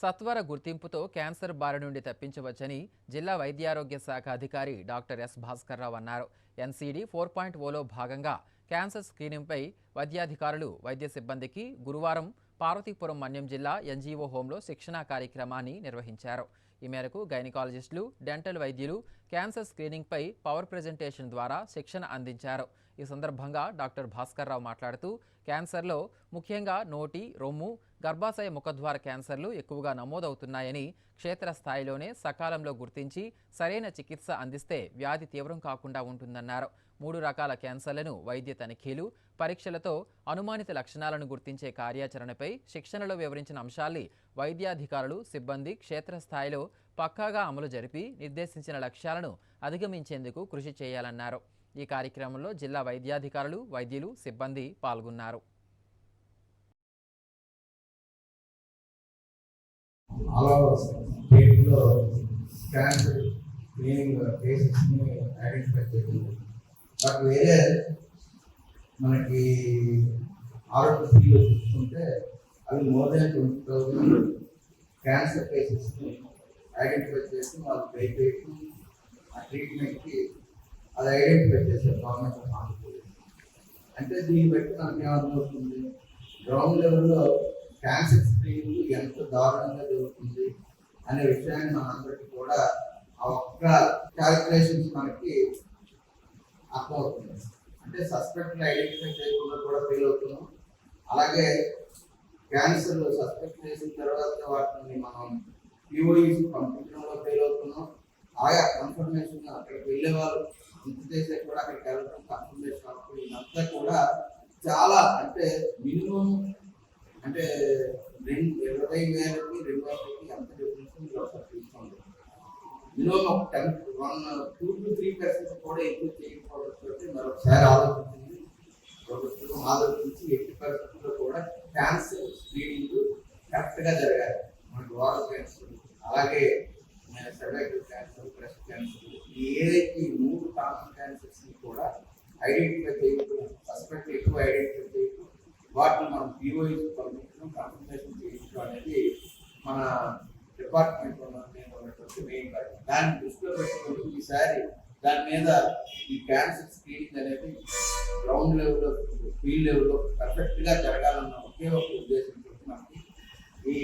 సత్వర గుర్తింపుతో క్యాన్సర్ బారి నుండి తప్పించవచ్చని జిల్లా వైద్యారోగ్య శాఖ అధికారి డాక్టర్ ఎస్ భాస్కర్రావు అన్నారు. ఎన్సీడీ 4.0లో భాగంగా క్యాన్సర్ స్క్రీనింగ్పై వైద్యాధికారులు, వైద్య సిబ్బందికి గురువారం పార్వతీపురం మన్యం జిల్లా ఎన్జీఓ హోంలో శిక్షణా కార్యక్రమాన్ని నిర్వహించారు. ఈ మేరకు గైనకాలజిస్టులు, డెంటల్ వైద్యులు క్యాన్సర్ స్క్రీనింగ్పై పవర్ ప్రెజెంటేషన్ ద్వారా శిక్షణ అందించారు. ఈ సందర్భంగా డాక్టర్ భాస్కర్రావు మాట్లాడుతూ క్యాన్సర్లో ముఖ్యంగా నోటి, రొమ్ము, గర్భాశయ ముఖద్వార క్యాన్సర్లు ఎక్కువగా నమోదవుతున్నాయని, క్షేత్రస్థాయిలోనే సకాలంలో గుర్తించి సరైన చికిత్స అందిస్తే వ్యాధి తీవ్రం కాకుండా ఉంటుందన్నారు. 3 రకాల క్యాన్సర్లను వైద్య తనిఖీలు, పరీక్షలతో అనుమానిత లక్షణాలను గుర్తించే కార్యాచరణపై శిక్షణలో వివరించిన అంశాల్ని వైద్యాధికారులు, సిబ్బంది క్షేత్రస్థాయిలో పక్కాగా అమలు జరిపి నిర్దేశించిన లక్ష్యాలను అధిగమించేందుకు కృషి చేయాలన్నారు. ఈ కార్యక్రమంలో జిల్లా వైద్యాధికారులు, వైద్యులు, సిబ్బంది పాల్గొన్నారు. బట్ వేరే మనకి ఆరోగ్యశ్రీలో చూసుకుంటే అవి మోర్ దాన్ 20,000 క్యాన్సర్ కేసెస్ని ఐడెంటిఫై చేసి వాళ్ళు పే చేయడం, ఆ ట్రీట్మెంట్కి అది ఐడెంటిఫై చేశారు గవర్నమెంట్ ఆఫ్ ఆంధ్రప్రదేశ్. అంటే దీన్ని బట్టి మనకి ఏమర్థమవుతుంది, గ్రౌండ్ లెవెల్లో క్యాన్సర్ స్క్రీనింగ్ ఎంత దారుణంగా జరుగుతుంది అనే విషయాన్ని మనందరికీ కూడా ఆ ఒక్క క్యాలిక్యులేషన్స్ మనకి అర్థమవుతుంది. అంటే సస్పెక్ట్ని ఐడెంటిఫై చేయకుండా కూడా ఫెయిల్ అవుతున్నాం. అలాగే క్యాన్సర్ సస్పెక్ట్ చేసిన తర్వాత వాటిని మనం పిఓఈస్ పంపించడంలో ఫెయిల్ అవుతున్నాం. అలాగే కన్ఫర్మేషన్ అక్కడికి వెళ్ళే వాళ్ళు ఇంత చేసే కూడా అక్కడికి వెళ్ళడం కన్ఫర్మేషన్ అవుతుంది. ఇదంతా కూడా చాలా అంటే మినిమం అంటే 20,000కి 2,000కి ఎంత డిఫరెన్స్ మీరు ఒకసారి తీసుకోండి. మినిమం 2 to 3% కూడా ఎక్కువ చేయకపోవడంతో మరొకసారి ఆలోచించింది ప్రభుత్వం ఆలోచించి 80% కూడా క్యాన్సర్ స్క్రీనింగ్ కరెక్ట్గా జరగాలి. మనకు ఓరల్ క్యాన్సర్, అలాగే సర్వైకల్ క్యాన్సర్, బ్రెస్ట్ క్యాన్సర్, ఏదైతే ఈ 3 కామన్ క్యాన్సర్స్ని కూడా ఐడెంటిఫై చేయడం, సస్పెక్ట్ ఎక్కువ ఐడెంటిఫై చేయడం, వాటిని మనం పిఓఈస్ పంపించడం, కన్ఫర్మేషన్ చేయించడం అనేది మన డిపార్ట్మెంట్ ఉన్నటువంటి మెయిన్ కార్యం. దాన్ని దృష్టిలో పెట్టుకుంటూ ఈసారి దాని మీద ఈ క్యాన్సర్ స్క్రీనింగ్ అనేది గ్రౌండ్ లెవెల్లో, ఫీల్డ్ లెవెల్లో పర్ఫెక్ట్గా జరగాలన్న ఒకే ఒక ఉద్దేశంతో మనకి ఈ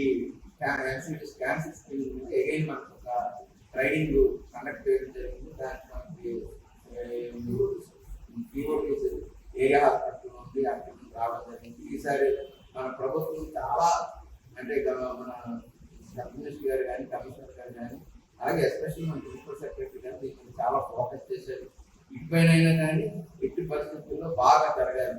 క్యాన్సర్ స్క్రీనింగ్ మీద అగైన్ మనకు ఒక ట్రైనింగ్ కండక్ట్ చేయడం జరిగింది. దానికి మనకి పిఓటీస్ ఏరియా హాస్పిటల్ ఉంది, అక్కడ రావడం జరిగింది. ఈసారి మన ప్రభుత్వం చాలా అంటే మన మినిస్టర్ గారు కానీ, కమిషనర్ గారు కానీ, అలాగే ఎస్పెషల్లీ మన ప్రిన్సిపల్ సెక్రటరీ గారు దీన్ని చాలా ఫోకస్ చేశారు. ఇటుపైన కానీ ఎట్టి పరిస్థితుల్లో బాగా జరగాలి.